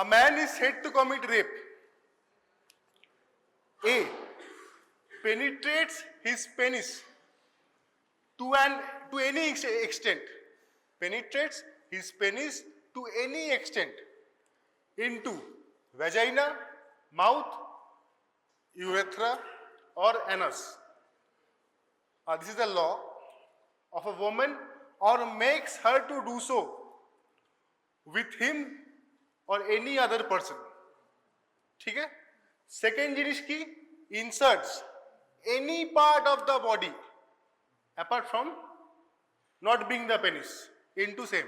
A man is said to commit rape. A. Penetrates his penis to any extent. Penetrates his penis to any extent into vagina, mouth, urethra, or anus. This is the law of a woman or makes her to do so with him or any other person. ठीक है? Second जिनिस की inserts any part of the body apart from not being the penis into same.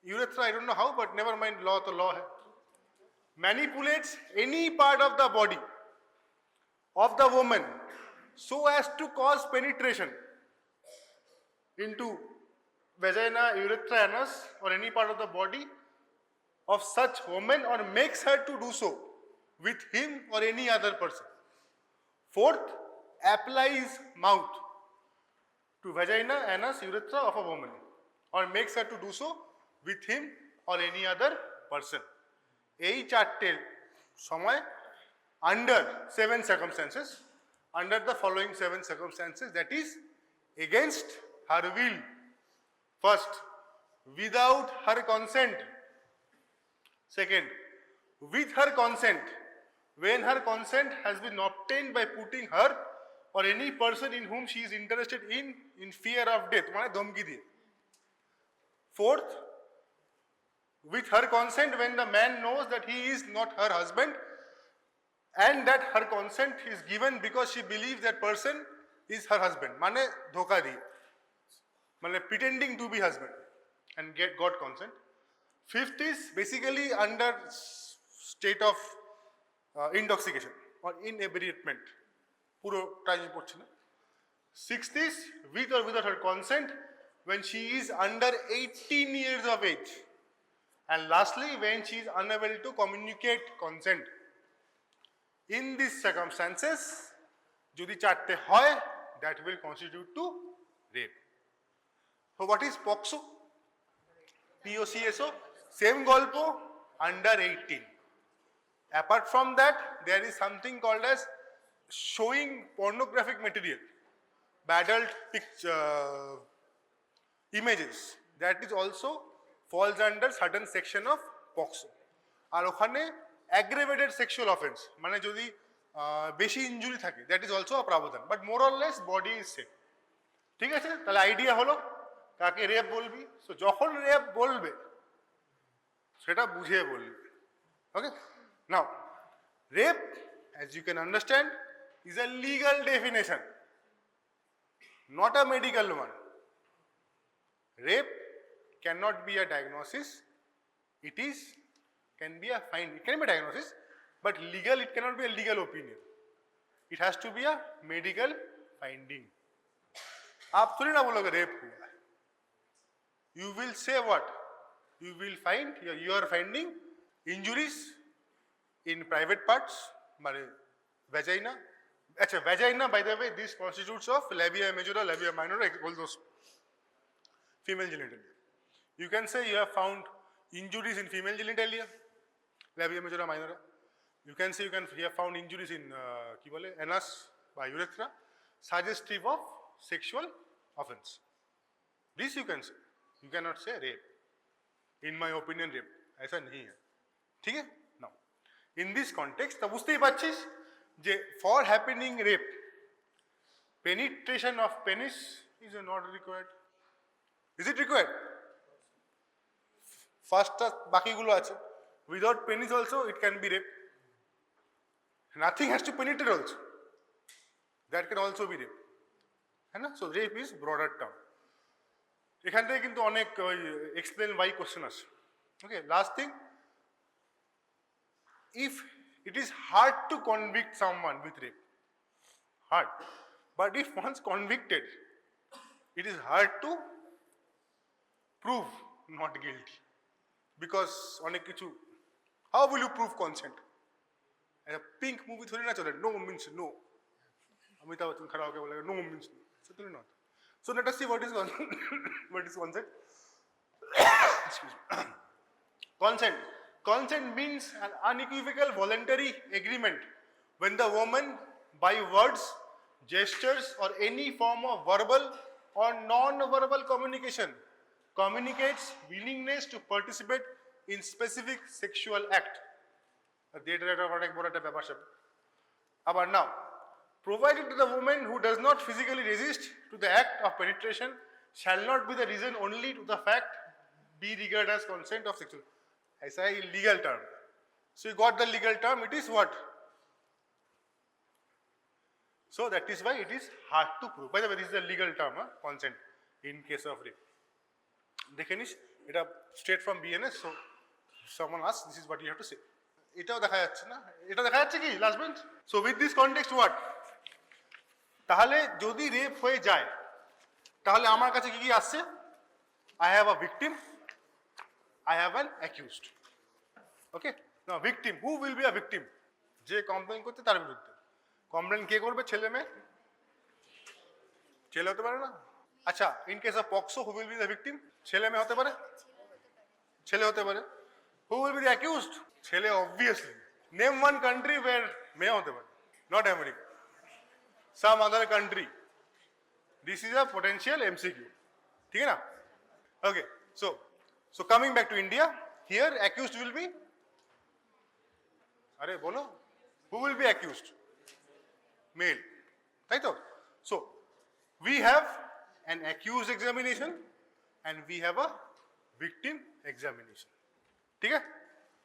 Urethra, I don't know how, but never mind, law to law hai. Manipulates any part of the body of the woman so as to cause penetration into vagina, urethra, anus, or any part of the body of such woman or makes her to do so with him or any other person. Fourth, applies mouth to vagina, anus, urethra of a woman or makes her to do so with him or any other person. এই চারটে সময় under 7 circumstances, under the following 7 circumstances, that is against her will. First, without her consent. Second, with her consent, when her consent has been obtained by putting her or any person in whom she is interested in fear of death, মানে ধমকি দিয়ে. Fourth, with her consent when the man knows that he is not her husband and that her consent is given because she believes that person is her husband, মানে ধোকা দিয়ে, মানে pretending to be husband and got consent. Fifth is basically under state of intoxication or inebriation, পুরো time পড়ছে না. Sixth is with or without her consent when she is under 18 years of age. And lastly, when she is unable to communicate consent. In these circumstances, যদি চারটে হয়, that will constitute to rape. So what is POCSO? POCSO, same গল্প, under 18. Apart from that, there is something called as showing pornographic material by adult images. That is also falls under certain section of POCSO. আর ওখানে aggravated sexual offense, মানে যদি বেশি injury থাকে, that is also a প্রাবধান, but more or less body is same. ঠিক আছে, তাহলে idea হলো কাকে রেপ বলবি. সো যখন রেপ বলবে সেটা বুঝিয়ে বলবি. ওকে, নাও rape, as you can understand, is a legal definition, not a medical one. Rape cannot be a diagnosis. It can be a fine. It can be a diagnosis, but legal, it cannot be a legal opinion. It has to be a medical finding. आप थोड़ी ना बोलोगे rape हुआ. You will say what? You will find, you are finding injuries in private parts, মানে vagina. अच्छा, vagina, by the way, this constitutes of labia majora, labia minora, all those female genitalia. You can say you have found injuries in female genitalia, labia majora, minora. You can say you have found injuries in কি বলে anus বা urethra, suggestive of sexual offense. This you can say. You cannot say rape. In my opinion, rape. ऐसा नहीं है. ठीक है? Now, in this context, তা বুঝতেই পারছিস যে for happening rape, penetration of penis is not required. Is it required? First, বাকিগুলো আছে. Without penis also, it can be rape. Nothing has to penetrate also. That can also be rape. है ना? So rape is broader term. এখান থেকে কিন্তু অনেক explain why question আসে. Okay, last thing. If it is hard to convict someone with rape, hard. But if once convicted, it is hard to prove not guilty. Because অনেক কিছু, how will you prove consent? A pink movie থোড়ি না চলে, no means no. Amitabh Bachchan খারাপ হয়ে বলে no means no. Certainly not. So let us see what is consent. What is consent? Excuse me. Consent. Consent means an unequivocal voluntary agreement when the woman, by words, gestures, or any form of verbal or non-verbal communication, communicates willingness to participate in specific sexual act. But now, provided the woman who does not physically resist to the act of penetration shall not be the reason only to the fact be regarded as consent of sexual. ऐसा है legal term. So you got the legal term. It is what? So that is why it is hard to prove. By the way, this is a legal term, consent in case of rape. Dekhenish, এটা straight from BNS. So someone asks, this is what you have to say. এটাও দেখা যাচ্ছে না? এটা দেখা যাচ্ছে কি last bench? So with this context what? তাহলে যদি রেপ হয়ে যায় তাহলে আমার কাছে কি কি আসছে? I have a victim, I have an accused. Okay? Now victim, who will be a victim? যে কমপ্লেইন করতে তার বিরুদ্ধে। কমপ্লেইন কে করবে? ছেলে মেয়ে? ছেলে হতে পারে না? আচ্ছা, in case of POCSO who will be the victim? ছেলে মেয়ে হতে পারে? ছেলে হতে পারে। Who will be the accused? ছেলে obviously. Name one country where মেয়ে হতে পারে। Not America. Some other country. This is a potential MCQ. ठीक है ना? Okay. So coming back to India, here accused will be. अरे बोलो. Who will be accused? Male. Right? So we have an accused examination and we have a victim examination. ठीक है?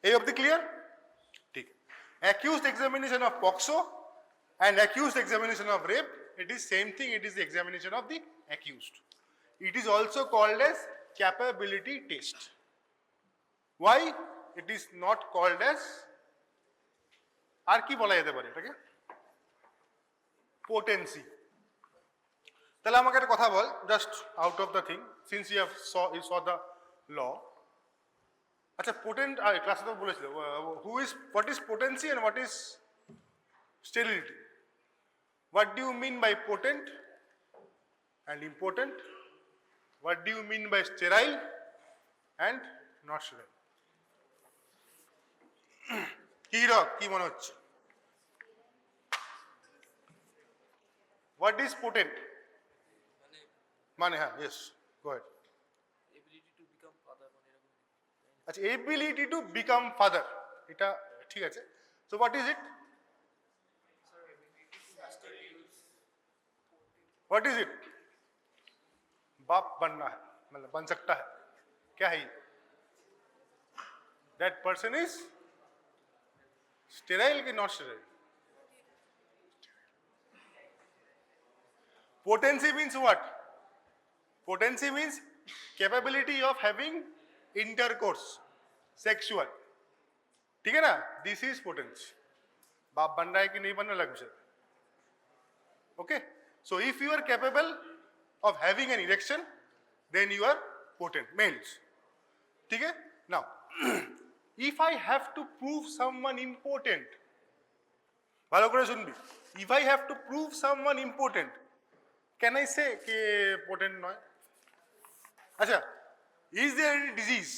A of the clear? ठीक है. Accused examination of POXO and accused examination of rape, it is same thing, it is the examination of the accused. It is also called as capability test. Why it is not called as আর কি বলা যেতে পারে এটাকে? Potency. তাহলে আমাকে একটা কথা বল, just out of the thing, since you saw the law. আচ্ছা, potent ক্লাসে তো বলেছিল what is potency and what is sterility? What do you mean by potent and impotent? What do you mean by sterile and not sterile? কি মনে হচ্ছে? What is potent? মানে হ্যাঁ, yes, go ahead. আচ্ছা, ability to become father, এটা ঠিক আছে। So what is it? What is it? बाप बनना है, मतलब बन सकता है, क्या है ये? That person is sterile ki not sterile? Potency means what? Potency means capability of having intercourse, sexual. ठीक है ना? This is potency. बाप बन रहा है कि नहीं बनना अलग विषय। Okay? So if you are capable of having an erection, then you are potent, males. ठीक है? Now, if I have to prove someone impotent, ভালো করে শুনবি, if I have to prove someone impotent, can I say कि potent নয়? আচ্ছা, is there any disease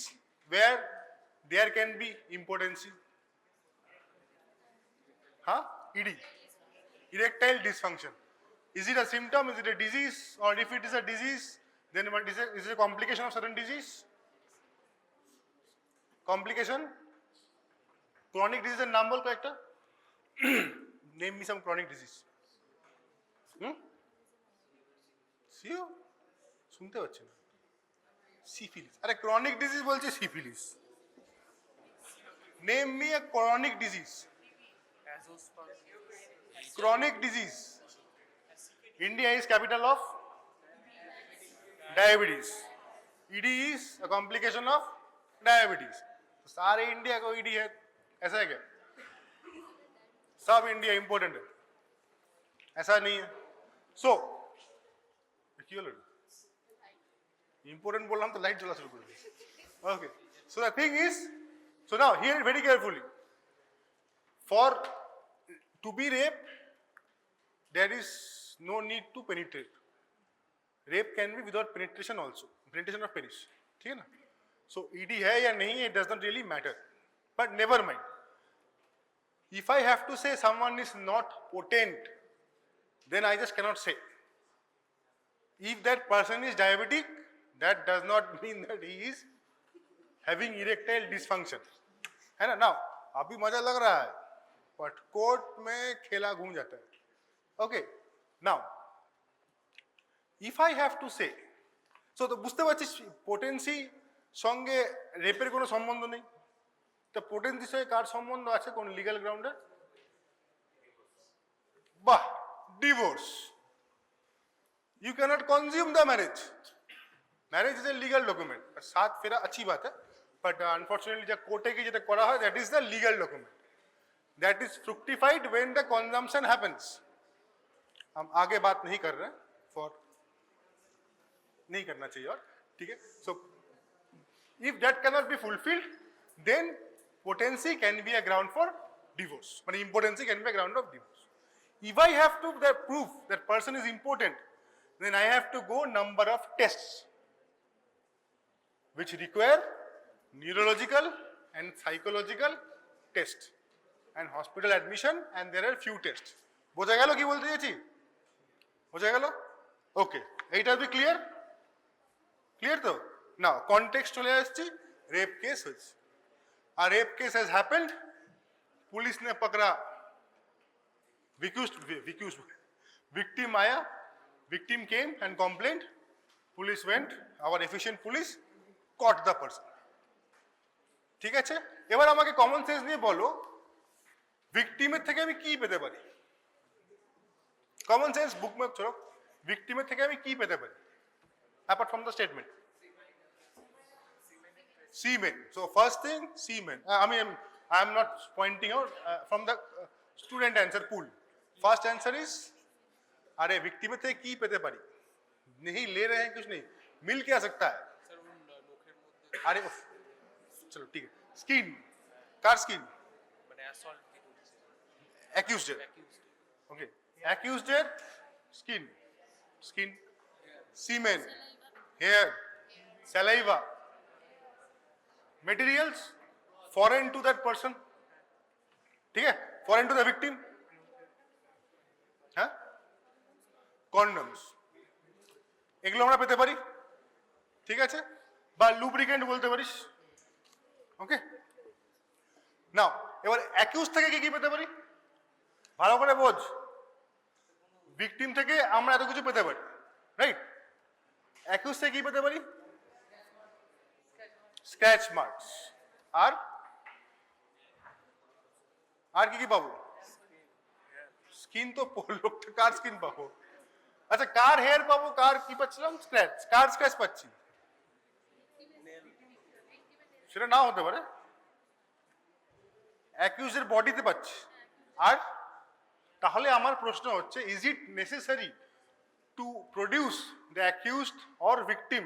where there can be impotency? Huh? ED, erectile dysfunction. Is it a symptom? Is it a disease? Or if it is a disease, then what is it? Is it a complication of certain disease? Complication? Chronic disease and নাম বল কয়েকটা? Name me some chronic disease. সিও শুনতে পাচ্ছি না। Syphilis. আরে chronic disease বলছে syphilis. Name me a chronic disease. Chronic disease. India is capital of diabetes. ED is a complication of diabetes. तो सारे इंडिया को ED है, ऐसा है क्या? सब इंडिया इम्पोर्टेंट है, ऐसा नहीं है। So क्यों लड़ इम्पोर्टेंट बोल रहा हूँ तो लाइट जला शुरू कर दी। Okay, so the thing is, so now hear very carefully. For to be rape, there is no need to penetrate. Rape can be without penetration also, penetration of penis. ठीक है ना? So ED है या नहीं, it does not really matter. But never mind. If I have to say someone is not potent, then I just cannot say. If that person is diabetic, that does not mean that he is having erectile dysfunction. है ना? Now, अभी मजा लग रहा है, but court में खेला घूम जाता है. Okay, now, if I have to say, so তো বুঝতে পারছিস পোটেন্সি সঙ্গে রেপের কোনো সম্বন্ধ নেই. তো পোটেন্সির সঙ্গে কার সম্বন্ধ আছে কোন লিগ্যাল গ্রাউন্ডে? বাহ, divorce. You cannot consume the marriage. Marriage is a legal document. साथ फेरा अच्छी बात है, but unfortunately जो कोर्टे की जो करा है, that is the legal document. That is fructified when the consumption happens. हम आगे बात नहीं कर रहे हैं, for नहीं करना चाहिए और ठीक है. So if that cannot be fulfilled, then potency can be a ground for divorce. But impotency can be a ground of divorce. If I have to prove that person is impotent, then I have to go number of tests which require neurological and psychological test and hospital admission, and there are few tests. বোঝা গেল কি বলতে চাইছি? বোঝা গেল? ওকে, এইটা be clear? Clear তো? নাও context চলে আসছি, রেপ কেস হয়েছে. আর rape case has happened, police ने पकड़ा, victim आया, victim came and complained, police went, our efficient police caught the person. ঠিক আছে, এবার আমাকে কমন সেন্স নিয়ে বলো ভিকটিমের থেকে আমি কি পেতে পারি? কমন সেন্স বুক में চলো, ভিকটিমের থেকে আমি কি পেতে পারি apart from the statement? Semen. So first thing, semen. I am not pointing out from the student answer pool. First answer is, अरे विक्टिम थे की पेते पारी, नहीं ले रहे हैं कुछ नहीं, मिल क्या सकता है? अरे चलो ठीक है. Skin, car skin, accused, okay, accused skin, semen, hair, saliva, materials foreign to that person, ठीक है, foreign to the victim, हाँ, condoms, এগুলো আমরা পেতে পারি, ঠিক আছে, বা লুব্রিকেন্ট বলতে পারিস. ওকে, নাও এবার অ্যাকিউজ থেকে কি কি পেতে পারি ভালো করে বোঝ. ভিকটিম থেকে আমরা এত কিছু পেতে পারি, রাইট? অ্যাকিউজ থেকে কি পেতে পারি? স্ক্র্যাচ মার্কস, আর কি কি পাবো? স্কিন তো লোকটা কার স্কিন পাবো? আচ্ছা, কার হেয়ার পাবো, কার কি পাচ্ছিলাম? স্ক্র্যাচ, কার স্ক্র্যাচ পাচ্ছি? সেটা না হতে পারে, অ্যাকিউজের বডিতে পাচ্ছি. আর তাহলে আমার প্রশ্ন হচ্ছে, is it necessary to produce the accused or victim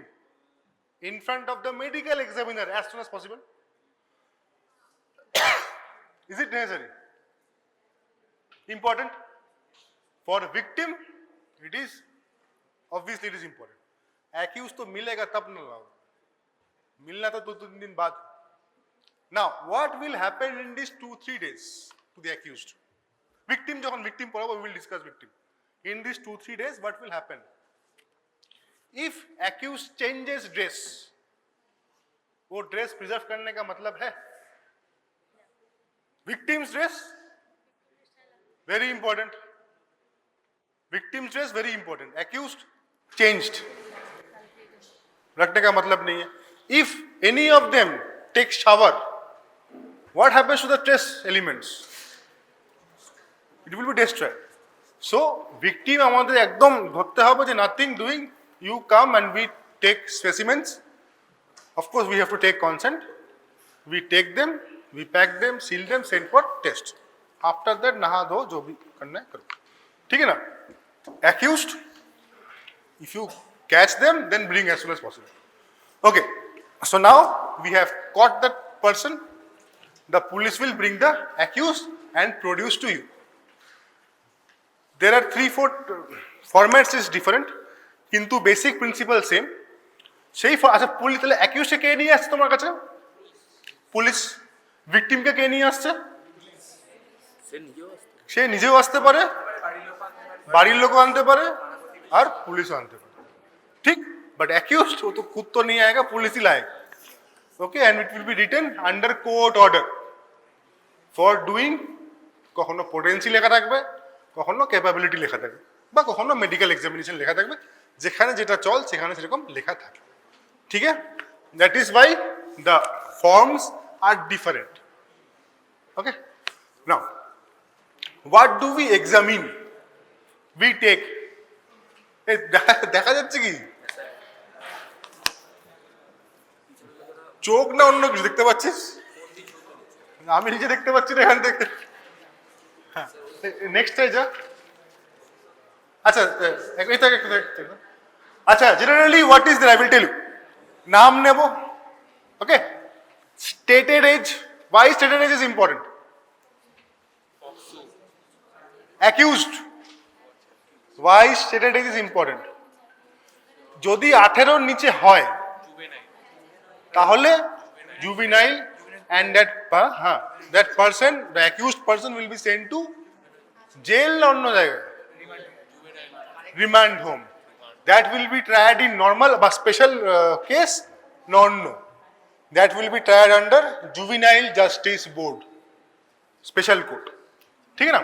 in front of the medical examiner as soon as possible? Is it necessary? Important? For victim, it is, obviously it is important. Accused तो मिलेगा तब ना लाओ, मिलना तो 2-3 दिन बाद. Now, what will happen in these 2-3 days to the accused? Victim, जब हम victim पढ़ा, we will discuss victim. In these 2-3 days, what will happen? If accused changes dress, वो ड्रेस प्रिजर्व करने का मतलब है victim's dress very important, victim's dress very important, accused changed रखने का मतलब नहीं है. If any of them takes shower, what happens to the trace elements? It will be destroyed. So victim আমাদের একদম ধরতে হবে যে nothing doing, you come and we take specimens. Of course we have to take consent. We take them, we pack them, seal them, send for test. After that नहा धो जो भी करना है करो, ठीक है ना? Accused, if you catch them, then bring as soon as possible. Okay, so now we have caught that person. The police will bring the accused and produce to you. There are 3-4 formats is different, কিন্তু basic principal same. সেই আচ্ছা police তাহলে অ্যাকিউজকে কে নিয়ে আসছে তোমার কাছে? Police. ভিকটিমকে কে নিয়ে আসছে? সে নিজেও আসতে সে নিজেও আসতে পারে, বাড়ির লোকও আনতে পারে, আর পুলিশও আনতে পারে। ঠিক, বাট অ্যাকিউজড ও তো खुद तो नहीं आएगा, पुलिस ही लाएगा। Okay, and it will be written under court order for doing. কখনো পোটেন্সি লেখা থাকবে, কখনো ক্যাপাবিলিটি লেখা থাকবে, বা কখনো মেডিকেল এক্সামিনেশন লেখা থাকবে, যেখানে যেটা চল সেখানে সেরকম লেখা থাকে। ঠিক আছে, that is why the forms are different. Okay, now what do we examine? We take, দেখা যাচ্ছে কি চোখ না অন্য কিছু দেখতে পাচ্ছিস? আমি নিজে দেখতে পাচ্ছি না এখান থেকে। হ্যাঁ, নেক্সট যা। আচ্ছা এই থাকে একটু দেখতে। আচ্ছা, generally what is that, I will tell you. নাম নেব। Okay, stated age. Why stated age is important? Accused. Why stated age is important? যদি 18 নিচে হয় তাহলে juvenile, and that person, the accused person will be sent to jail না অন্য জায়গায়, remand home. That will be tried in normal বা special case, no. That will be tried under Juvenile Justice Board, special court. ঠিক না?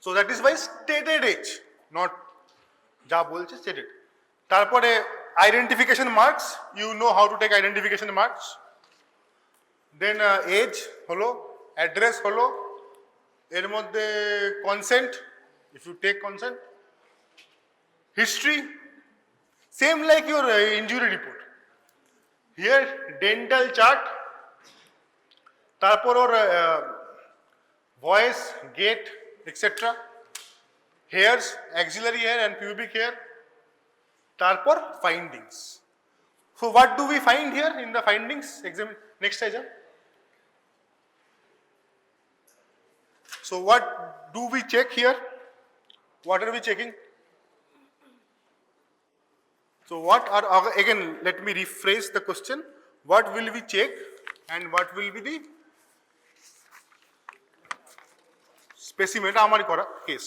So that is why stated age, not যা বলছে stated. তারপরে identification marks, you know how to take identification marks. Then age হলো, address হলো, এর মধ্যে consent, if you take consent, history, same like your injury report. Here dental chart, তারপর ওর voice, gait, etcetera, hairs, axillary hair and pubic hair, তারপর findings. So what do we find here in the findings? Examine next stage. So what do we check here? What are we checking? So what are, again let me rephrase the question. What will we check and what will be the specimen? আমারই করা case,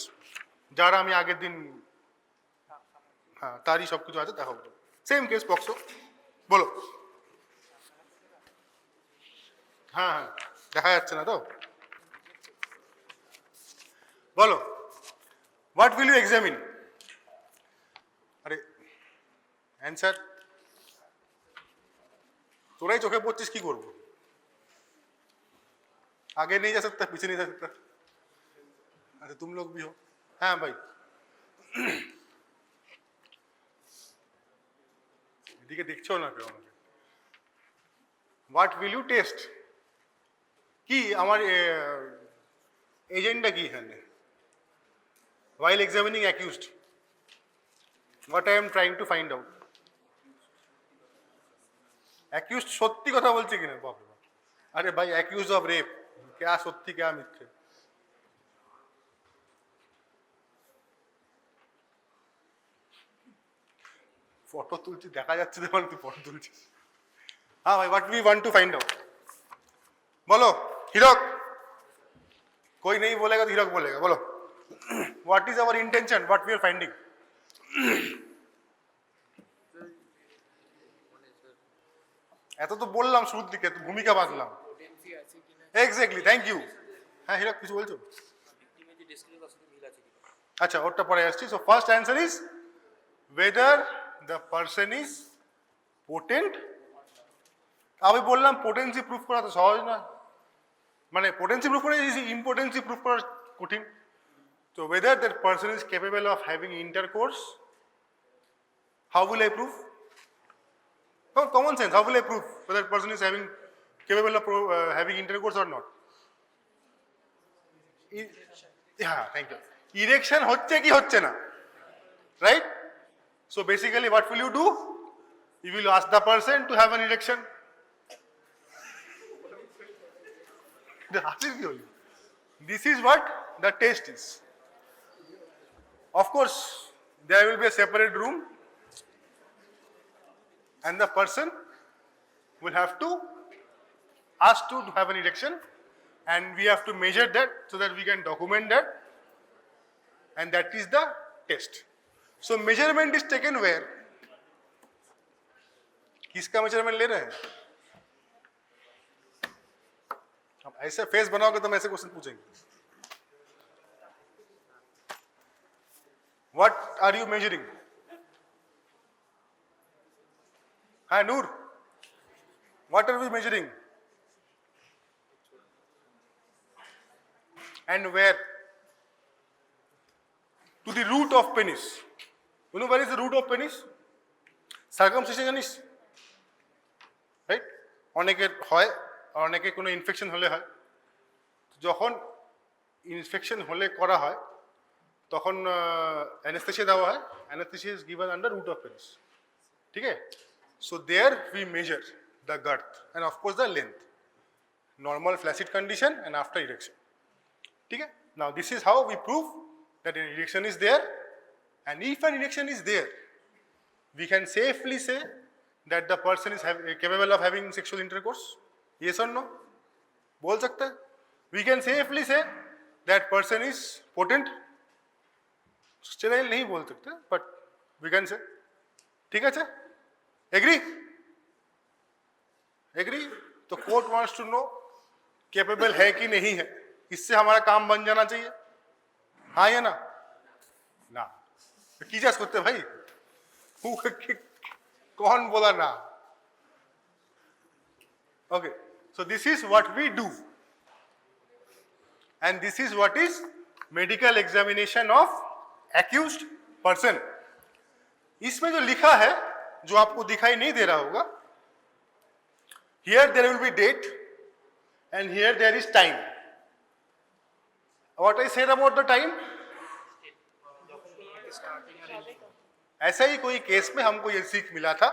যারা আমি আগের দিন তারই সব কিছু আছে দেখাবো। Same case POCSO. বলো। হ্যাঁ, দেখা যাচ্ছে না তো? বলো, হোয়াট উইল ইউ এক্সামিন? আরে অ্যান্সার, তোরাই চোখে পড়ছিস, কি করবো? আগে नहीं जा सकता, पीछे नहीं जा सकता। अच्छा तुम लोग भी हो। हाँ भाई, এদিকে দেখছো না কেউ আমাকে? What will you test? কি আমার এজেন্ডা কি এখানে? while examining accused, what I am trying to find out, accused সত্যি কথা বলছে কিনা। বাপ রে বাপ, আরে ভাই accused of rape, क्या সত্যি क्या মিথ্যে? ফটো তুলছি, দেখা যাচ্ছে না, তুই ফটো তুলছিস। হ্যাঁ ভাই, what we want to find out, बोलो। हीरक, कोई नहीं बोलेगा तो हीरक बोलेगा। बोलो, what is our intention, what we are finding? এত তো বললাম শুরুর দিকে, তো ভূমিকা বাঁধলাম। Exactly, thank you. হ্যাঁ হীরক, কিছু বলছো? আচ্ছা, ওটা পরে আসছি। So first answer is whether the person is potent। আমি বললাম পোটেন্সি প্রুফ করা তো সহজ না, মানে পোটেন্সি প্রুফ করা ইজি, ইম্পোর্টেন্সি প্রুফ করা কঠিন। তো whether that person is capable of having intercourse, how will I prove? No, common sense, how will I prove whether that person is capable of having intercourse or not? Yeah, thank you. Erection হচ্ছে কি হচ্ছে না, right? So basically what will you do? You will ask the person to have an erection. This is what the test is. Of course, there will be a separate room and the person will have to asked to have an erection, and we have to measure that so that we can document that, and that is the test. So measurement is taken where? किसका measurement ले रहे हैं? अब ऐसे face बनाओगे तो हम ऐसे क्वेश्चन पूछेंगे. What are you measuring? Hi Noor, what are we measuring? And where? To the root of penis. You know where is the root of penis? Circumcision জানিস? Right? অনেকের হয়, অনেকে কোনো ইনফেকশন হলে হয়. যখন ইনফেকশন হলে করা হয় তখন অ্যানেস্থেসিয়া দেওয়া হয়. Anaesthesia is given under root of penis. ঠিক আছে? So there we measure the girth and of course the length. Normal flaccid condition and after erection. ठीक है? Now this is how we prove that an erection is there, and if an erection is there, we can safely say that the person is capable of having sexual intercourse. Yes or no? बोल सकते हैं? We can safely say that person is potent. Sterile नहीं बोल सकते, but we can say. ठीक है? Agree? Agree? तो court wants to know capable है कि नहीं है. इससे हमारा काम बन जाना चाहिए. हाँ या ना? ना. तो की जा सकते भाई? कौन बोला ना? Okay. So this is what we do. And this is what is medical examination of accused person. इसमें जो लिखा है, जो आपको दिखाई नहीं दे रहा होगा, here there will be date and here there is time. What I said about the time? ऐसा ही कोई केस में हमको ये सीख मिला था,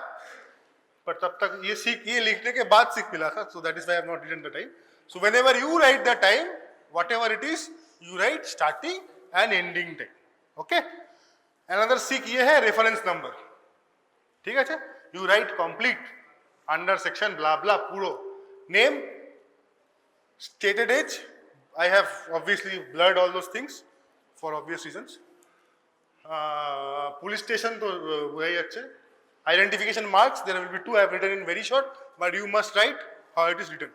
पर तब तक ये लिखने के बाद सीख मिला था. So that is why I have not written the time. So whenever you write the time, whatever it is, you write starting and ending time. Okay? Another सीख ये है reference number. ठीक है? You write complete under section blah blah पूरो name, stated age. I have obviously blurred all those things for obvious reasons. Police station तो वही अच्छे. Identification marks, there will be 2. I have written in very short, but you must write how it is written.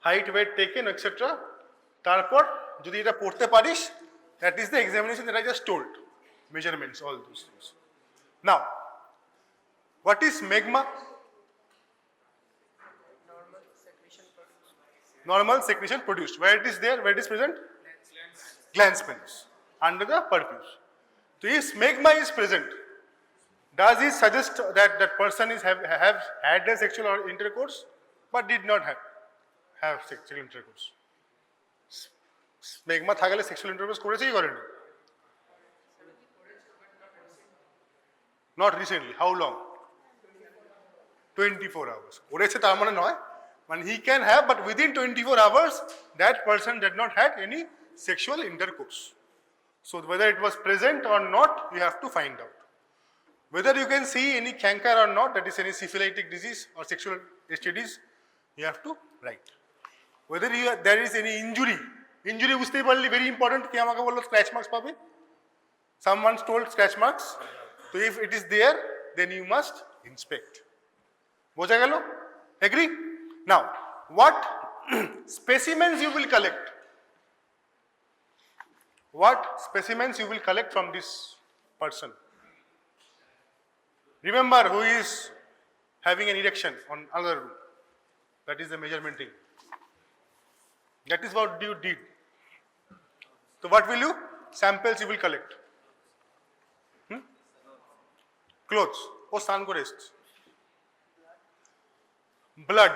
Height, weight taken, etc. তারপর যদি এটা পড়তে পারিস, that is the examination that I just told. Measurements, all those things. Now, what is smegma? Normal secretion produced. Where it is there? Where it is present? Glans penis. Under the purpose. So if smegma is present, does it suggest that that person is have had a sexual intercourse but did not have sexual intercourse? Smegma থাকলে sexual intercourse করেছে কি করেনি? Not recently. How long? 24 hours. করেছে তার মানে নয়. And he can have, but within 24 hours, that person did not have any sexual intercourse. So whether it was present or not, you have to find out. Whether you can see any canker or not, that is any syphilitic disease or sexual STDs, you have to write. Whether there is any injury বুঝতেই পারলি, very important. কে আমাকে বললো scratch marks পাবে? Someone told scratch marks. So if it is there, then you must inspect. বোঝা গেল? Agree? Now, what specimens you will collect? What specimens you will collect from this person? Remember who is having an erection on another room. That is the measurement thing. That is what you did. So what will you? Samples you will collect. Clothes. Oh, স্নান করে এসেছে. Blood.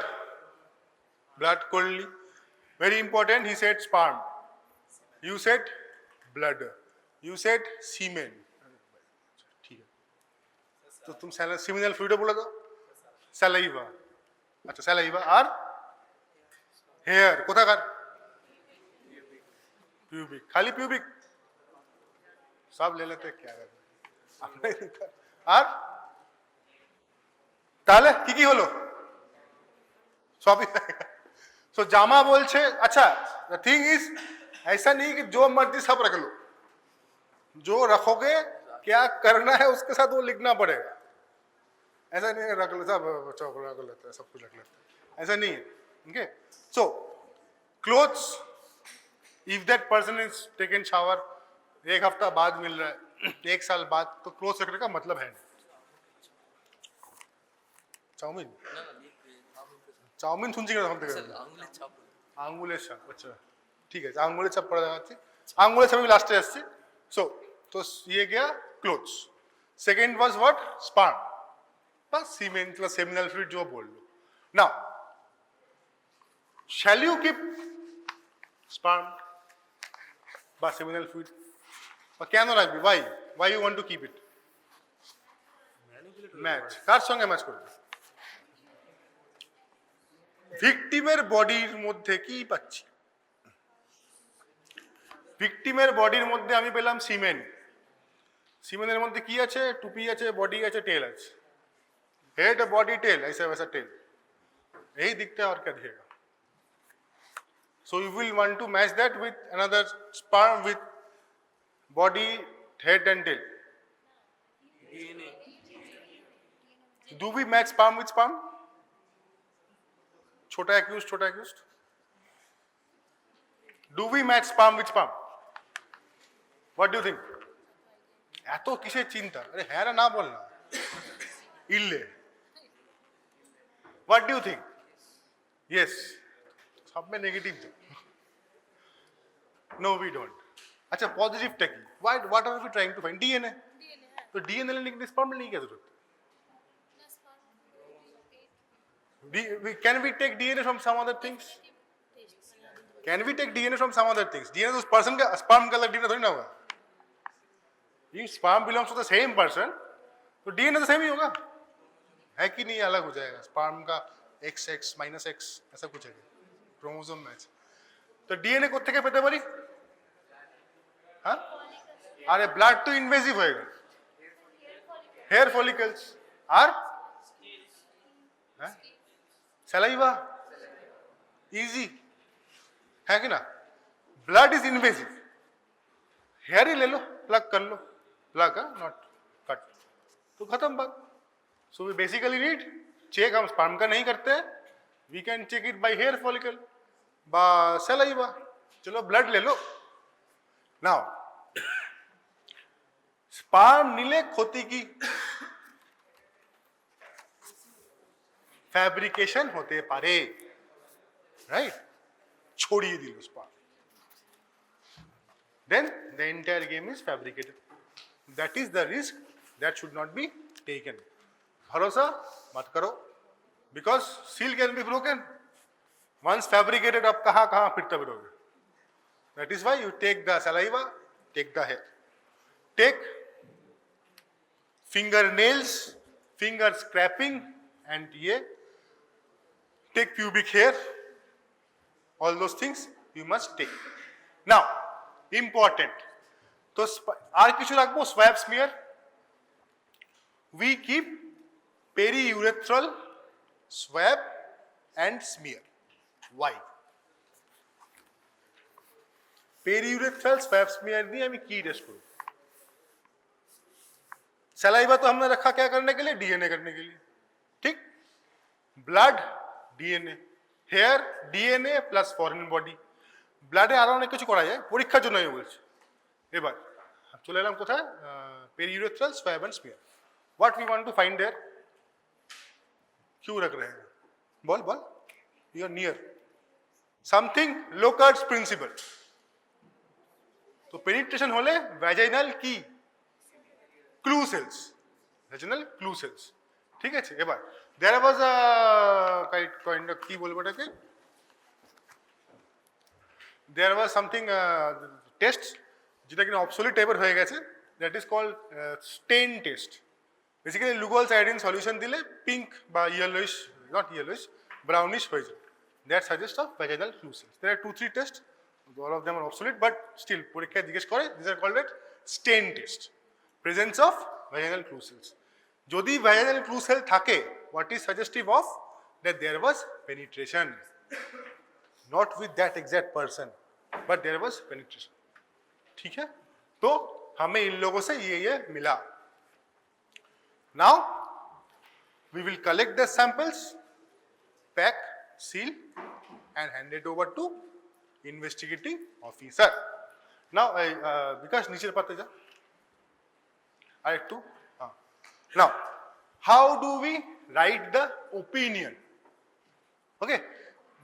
Blood করলি. Very important. He said sperm. You said blood. You said semen. ठीक है. तो तुम seminal fluid बोला दो. Saliva. अच्छा saliva और hair. কোথাকার? Pubic. खाली pubic. सब ले लेते क्या कर? আর তাহলে কি কি হলো? सभी सो जामा बोलছে अच्छा द थिंग इज ऐसा नहीं कि जो मर्जी सब रख लो, जो रखोगे क्या करना है उसके साथ वो लिखना पड़ेगा। ऐसा नहीं है रख लो सब रख लेते हैं, सब कुछ रख लेते हैं, ऐसा नहीं है। Okay so clothes, if that person is taken shower 1 हफ्ता बाद मिल रहा है 1 साल बाद, तो क्लोथ्स रखने का मतलब है नहीं। চাউমিন চাউমিন শুনছি কেন থেকে আঙ্গুলের ছাপ, আচ্ছা ঠিক আছে আঙ্গুলের ছাপ পড়া যাচ্ছে, আঙ্গুলের ছাপ আমি লাস্টে আসছি। সো তো ये गया clothes. Second was what, sperm বা सीमेन বা सेमिनल फ्लूइड जो बोल लो। Now shall you keep sperm বা सेमिनल फ्लूइड বা কেন রাখবি, why you want to keep it? Match কার সঙ্গে ম্যাচ করবে? ভিকটিমের বডির মধ্যে কি পাচ্ছি? ভিকটিমের বডির মধ্যে আমি পেলাম সিমেন। সিমেনের মধ্যে কি আছে? টুপি আছে, বডি আছে, টেল আছে। हेड बॉडी टेल, ऐसा वैसा टेल, यही दिखता है और क्या दिखेगा? So you will want to match that with another sperm with body, head and tail. Do we match sperm with sperm? छोटा accused do we match sperm with sperm? What do think? এত কিসের চিন্তা? আরে হ্যাঁ না বল না, ইল্লে। What do you think? Yes, सब में नेगेटिव थे। No we don't. अच्छा पॉजिटिवটা কি? What are we trying to find? DNA. तो डीएनए लेने के लिए स्पर्म लेने की क्या जरूरत है? Can we take DNA from some other things? Can we take DNA from some other things? DNA तो उस पर्सन का, स्पर्म का अलग DNA थोड़ी ना होगा। If sperm belongs to the same person, तो DNA तो सेम ही होगा, है कि नहीं? अलग हो जाएगा स्पर्म का XX -X ऐसा कुछ है क्रोमोसोम मैच। तो डीएनए को থেকে পেতে পারি? হ্যাঁ, আরে ব্লাড তো ইনভেসিভ হয়ে গেল, হেয়ার ফলিকলস আর হ্যাঁ सलाइवा, इजी है कि ना? ब्लड इज इन्वेसिव, हेयर ही ले लो, प्लग कर लो, प्लग नॉट कट, तो खत्म बात। So we basically need check, हम स्पर्म का नहीं करते, we can check it by hair follicle बा सलाइवा। चलो ब्लड ले लो। नाउ स्पर्म নিলে ক্ষতি কি? ফ্যাব্রিকেশন হতে পারে, রাইট? ছড়িয়ে দিল sperm, then the entire game is fabricated. That is the risk that should not be taken. भरोसा मत करो, because seal can be broken once fabricated. अब कहाँ कहाँ फिरते फिरोगे? That is why you take the saliva, take the hair, take fingernails, finger scraping, and ये take pubic hair, all those things you must take. Now important, तो আর কিছু রাখবো? swab smear, we keep periurethral swab and smear. Why? periurethral swab smear দিয়ে আমি কি test করব? Saliva तो हमने रखा क्या करने के लिए? डीएनए करने के लिए, ठीक? Blood DNA, hair DNA plus foreign body. ব্লাডে আরো অনেক কিছু করা যায়, পরীক্ষার জন্য আমি বলছি। এবার চলে এলাম কোথায়? Periurethral swab and smear. What we want to find there? क्यों रख रहे हैं? बोल बोल, you are near something, Locard's principle. तो पेनिट्रेशन হলে ভ্যাজাইনাল কি? Clue cells, vaginal clue cells, ঠিক আছে? এবার there was a kind of কি বলবো এটাকে, there was something test যেটা কিনা obsolete টাইপের হয়ে গেছে, that is called stain test. Basically Lugol's iodine solution দিলে পিঙ্ক বা ইয়েলোইশ, নট ইয়েলোইশ, ব্রাউনিশ হয়ে যায়, that suggests of vaginal clue cells. There are 2-3 tests, all of them are obsolete, but still পরীক্ষায় জিজ্ঞেস করে, these are called stain test, presence of vaginal clue cells. যদি vaginal clue sell থাকে, what is suggestive of that there was penetration. Not with that exact person, but there was penetration. ठीक है? तो हमें इन लोगों से ये मिला. Now we will collect the samples, pack, seal, and hand it over to investigating officer. Now, because नीचे पाते जा. Alright, two. Now, how do we write the opinion? Okay,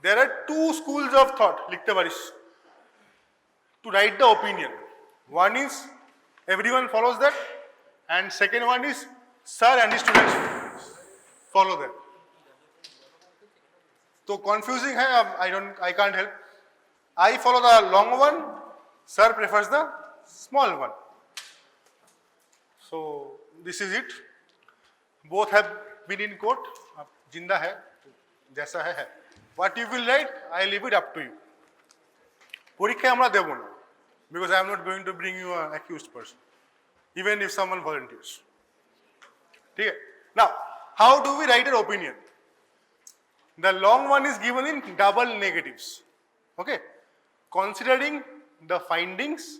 there are two schools of thought. लिखते बारिश. To write the opinion. One is everyone follows that, and second one is sir and his students follow that. तो confusing है. I can't help. I follow the long one. Sir prefers the small one. So this is it. Both have been in court. अब जिंदा है, जैसा है. What you will write, I leave it up to you. পরীক্ষা আমরা দেব না, because I am not going to bring you an accused person, even if someone volunteers. ठीक है? Now, how do we write an opinion? The long one is given in double negatives. Okay? Considering the findings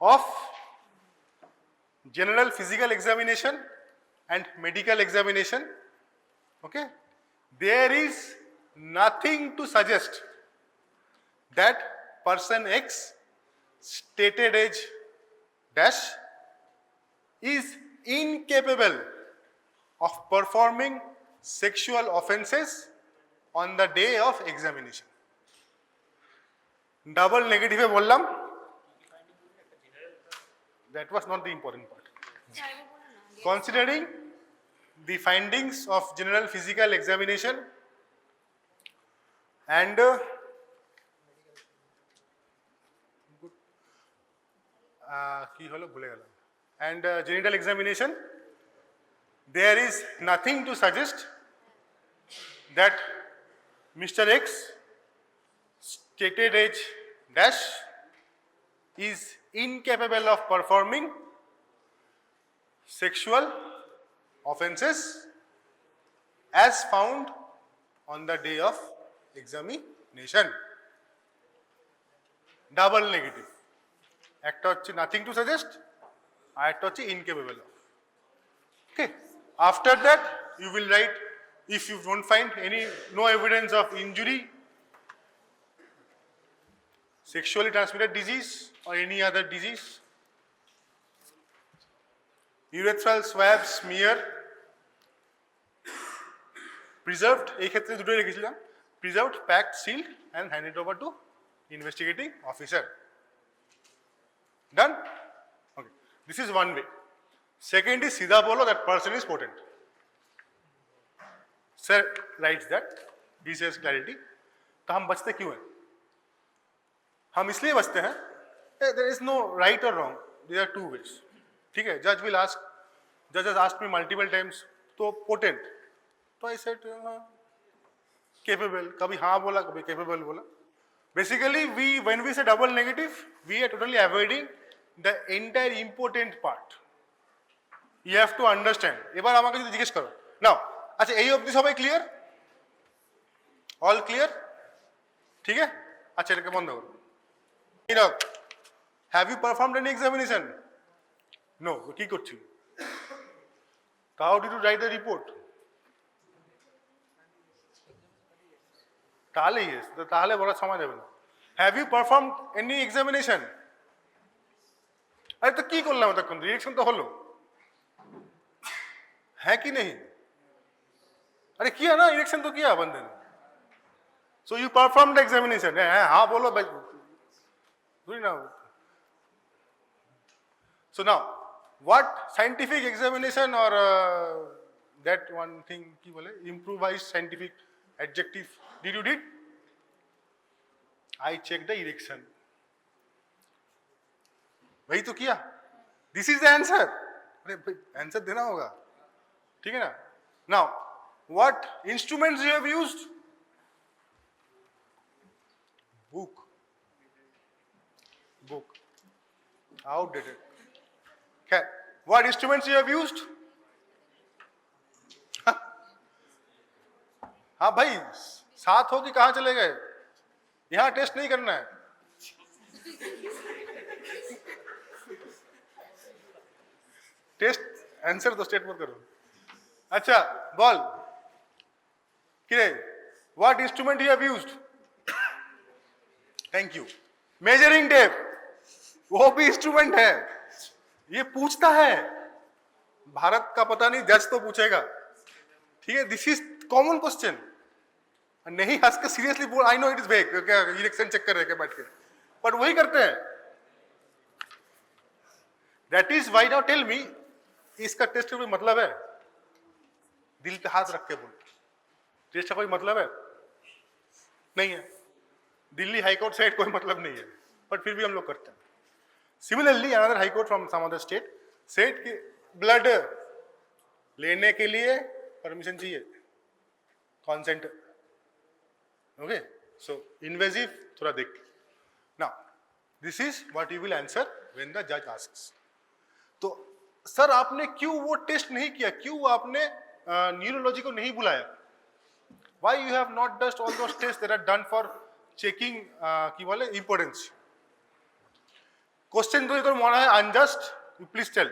of general physical examination and medical examination, okay, there is nothing to suggest that person X stated age dash is incapable of performing sexual offenses on the day of examination. Double negative है बोललाम. That was not the important part. Considering the findings of general physical examination and কি হলো ভুলে গেলাম, and genital examination, there is nothing to suggest that Mr. X stated age dash is incapable of performing sexual offenses as found on the day of examination. Double negative. একটা হচ্ছে nothing to suggest, আর একটা হচ্ছে incapable of. Okay. After that, you will write, if you don't find no evidence of injury, sexually transmitted disease or any other disease, urethral swab smear preserved, এই ক্ষেত্রে দুটোই রেখেছিলাম, preserved, packed, sealed and handed over to investigating officer. Done? Okay. This is one way. Second is सीधा बोलो that person is potent. Sir writes that, he says clarity. तो हम बचते क्यों हैं? हम इसलिए बचते हैं, there is no right or wrong. There are two ways. ठीक है? Judge will ask, judge has asked me multiple times, तो potent. तो I said capable. कभी हाँ बोला, कभी capable बोला. Basically, when we say double negative, we are totally avoiding the entire important part. You have to understand. এবার আমাকে যদি জিজ্ঞেস করো, নাও আচ্ছা এই অবধি সবাই ক্লিয়ার? All clear? ঠিক আছে? আচ্ছা এটাকে বন্ধ করো. Have you performed any examination? No. কি করছি? How did you write the report? তাহলে yes, তাহলে বলার সময় দেবে না. Have you performed any examination? আরে তো কি করলাম এতক্ষণ? রিঅ্যাকশন তো হলো. है कि नहीं? अरे किया ना, इलेक्शन तो किया बंदे ने. So you performed the examination. हाँ बोलो भाई. So now, what scientific examination or that one thing की बोले improvised scientific adjective did you did? I checked the erection. वही तो किया. This is the answer. अरे भाई आंसर देना होगा. ठीक है ना? Now, what instruments you have used? Book. Outdated. Okay. What instruments you have used? हाँ भाई, साथ हो कि कहाँ चले गए? यहाँ टेस्ट नहीं करना है। टेस्ट आंसर तो स्टेट मत करो। अच्छा बोल किरे, what instrument you have used? Thank you. Measuring tape, वो भी इंस्ट्रूमेंट है। ये पूछता है, भारत का पता नहीं, जज तो पूछेगा, ठीक है? This is common question. नहीं हंस के सीरियसली बोल, आई नो इट इज वेग, क्या इलेक्शन चेक कर रहे हैं बैठ के, बट वही करते हैं। That is why now tell me, इसका टेस्ट का कोई मतलब है? दिल पे हाथ रख के बोल, टेस्ट का कोई मतलब है? नहीं है। दिल्ली हाईकोर्ट सेड कोई मतलब नहीं है, बट फिर भी हम लोग करते हैं। Similarly another high court from some other state said कि ब्लड लेने के लिए परमिशन चाहिए, कॉन्सेंट। ओके, सो इन्वेजिव थोड़ा देख। Now this is what you will answer when the जज आस्क्स। तो सर आपने क्यों वो टेस्ट नहीं किया, क्यों आपने न्यूरोलॉजी को नहीं बुलाया? Why you have not done all those tests that are done for checking কি বলে importance? Question যদি তোর মনে হয় unjust, you please tell.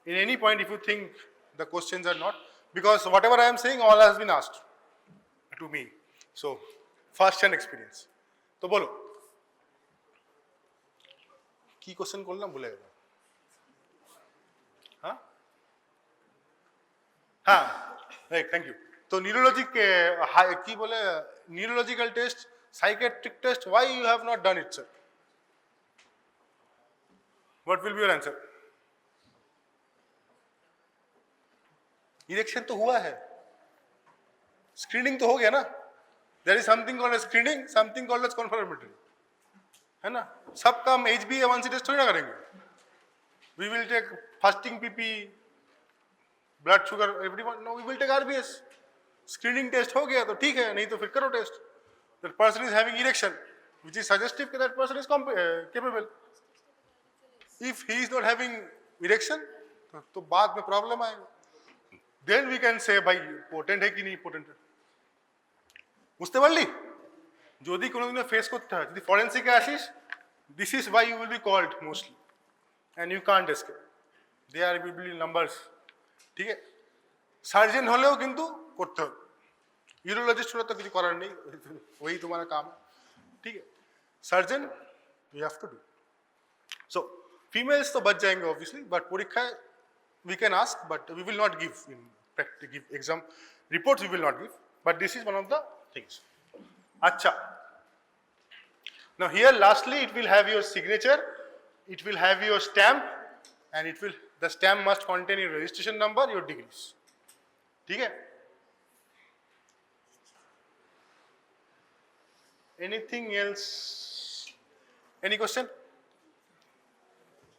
In any point if you think the questions are not, because whatever I am saying all has been asked to me. So first hand experience. তো বলো কি question করলাম ভুলে গেলাম। हाँ हाँ राइट, थैंक यू। तो neurology के की बोले neurological test, psychiatric test, why you have not done it sir? What will be your answer? Election तो हुआ है, स्क्रीनिंग तो हो गया ना। There is something called screening, something called as confirmatory, है ना? सब काम HbA1c टेस्ट थोड़ी ना करेंगे। We will take fasting PP, blood sugar, everyone, no we will take RBS। Screening test हो गया तो ठीक है, नहीं तो फिर करो test. That person is having erection which is suggestive कि that person is capable. If he is not having erection तो बाद में प्रॉब्लम आएगा। देन वी कैन से भाई पोटेंट है कि नहीं पोटेंट है। বুঝতে পারলি? যদি কোনোদিনও ফেস করতে হয়, যদি ফরেন্সিকে আসিস, this is why you will be called mostly and you can't escape, they are will be numbers. ঠিক আছে, সার্জেন হলেও কিন্তু করতে হবে, यूरोलॉजिस्ट হলে তো কিছু করার নেই, वही तुम्हारा काम है। ठीक है, surgeon you have to do. So females तो बच जाएंगे ऑब्वियसली, बट परीक्षा we can ask, but we will not give in practice, give exam reports we will not give, but this is one of the things. Acha, now here lastly it will have your signature, it will have your stamp, and it will, the stamp must contain your registration number, your degrees. ठीक है? Anything else? Any question?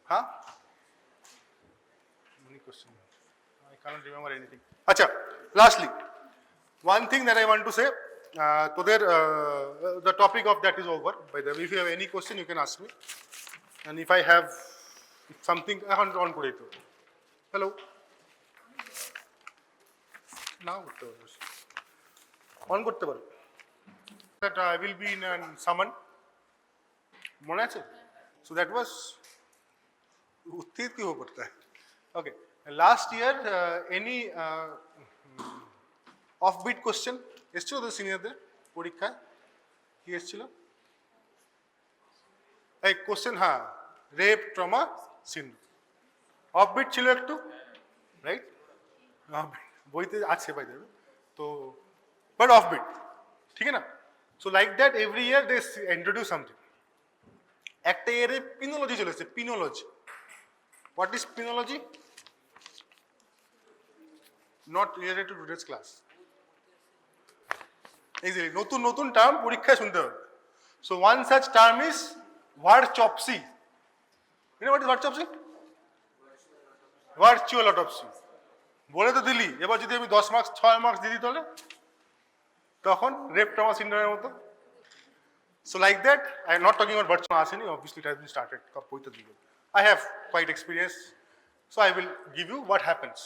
Huh? Question. I cannot remember anything. Acha, lastly, one thing that I want to say, so there, the topic of that is over. By the way, if you have any question, you can ask me. And if I have something, I want on to it. Hello. Now, on করতে পারো। That I will be in a summon. মনে আছে? So that was उत्तीत क्यों पड़ता है? Okay. Last year, any offbeat question এসেছিল তো সিনিয়রদের পরীক্ষায়? কি এসেছিল? এই কোশ্চেন, হ্যাঁ, রেপ ট্রমা সিন্ড্রোম offbeat ছিল একটু, রাইট? বইতে আছে পাই যাবে তো, বাট offbeat, ঠিক আছে না? So like that every year they introduce something. একটা ইয়ারে পিনোলজি চলে এসেছে, penology. What is penology? Not related to today's class. Easily, নতুন নতুন টার্ম পরীক্ষায় শুনতে হবে। So one such term is virtopsy. You know what is virtopsy? Virtual autopsy. বলে তো দিলি, এবার যদি আমি 10 মার্কস 6 মার্কস দিয়ে দিই তাহলে তখন রেপ ট্রমা সিন্ড্রোমের মতো। So like that, I am not talking about virtual আসেনি, obviously it has been started. বইতে দিই, I have quite experience, so I will give you what happens.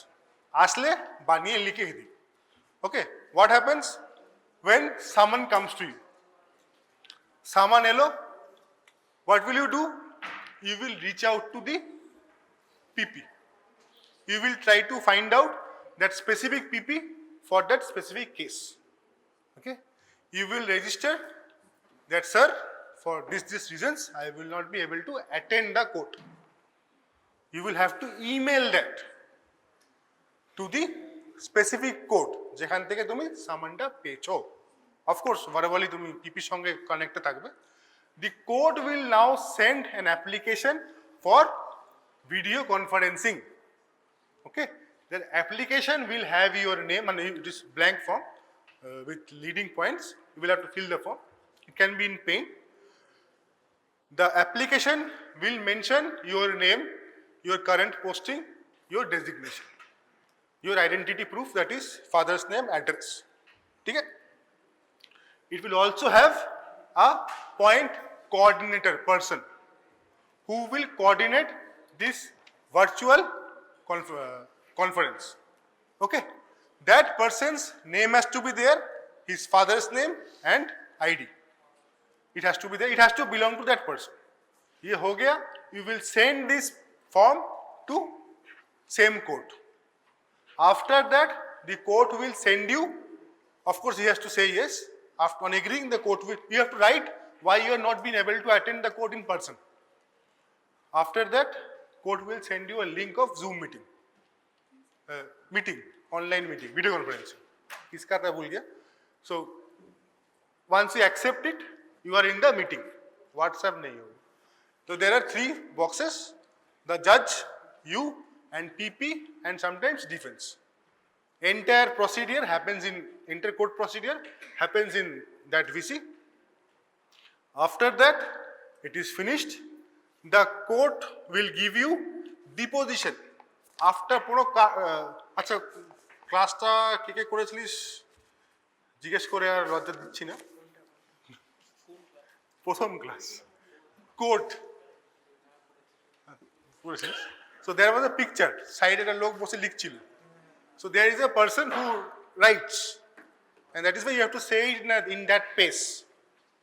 আসলে বানিয়ে লিখে দিই। Okay, what happens? when someone comes to you. Someone hello, what will you do? You will reach out to the PP. You will try to find out that specific PP for that specific case. Okay? You will register that, sir, for this reasons, I will not be able to attend the court. You will have to email that to the specific court যেখান থেকে তুমি সামানটা পেয়েছো. Of course, verbally তুমি পিপির সঙ্গে কানেক্টে থাকবে. The court will now send an application for video conferencing. Okay, the application will have your name and it is blank form with leading points. You will have to fill the form. It can be in pen. The application will mention your name, your current posting, your designation, your identity proof, that is father's name, address. Okay? It will also have a point coordinator person who will coordinate this virtual conference. Okay? That person's name has to be there, his father's name and ID. It has to be there. It has to belong to that person. ये हो गया. You will send this form to same court. After that, the court will send you. Of course, he has to say yes. After on agreeing, the court will. You have to write why you are not been able to attend the court in person. After that, court will send you a link of Zoom meeting. Online meeting, video conferencing. इसका था भूल गया. So once you accept it, you are in the meeting. WhatsApp नहीं होगा. So there are 3 boxes: the judge, you, and PP, and sometimes defense. Entire procedure happens in inter-court procedure happens in that VC. After that, it is finished. The court will give you deposition. After পুরো আচ্ছা ক্লাসটা কে কে করেছিলিস জিজ্ঞেস করে আর লজ্জা দিচ্ছি না. প্রথম ক্লাস কোর্ট করেছিস. So there was a picture. Side একটা লোক বসে লিখছিল. So there is a person who writes, and that is why you have to say it in that pace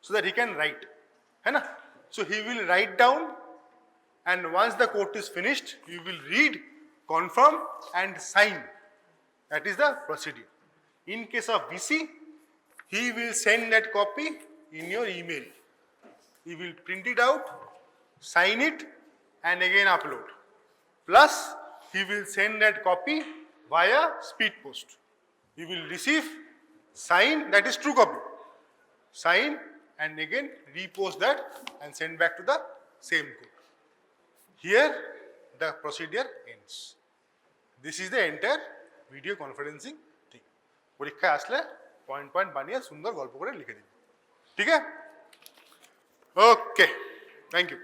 so that he can write. है ना? So he will write down, and once the court is finished, you will read, confirm, and sign. That is the procedure. In case of VC, he will send that copy in your email. He will print it out, sign it, and again upload. Plus, he will send that copy via speed post. You will receive, sign, that is true copy. Sign and again repost that and send back to the same court. Here, the procedure ends. This is the entire video conferencing thing. পরীক্ষায় আসলে point point বানিয়ে সুন্দর গল্প করে লিখে দিন. ঠিক আছে? ওকে, থ্যাংক ইউ.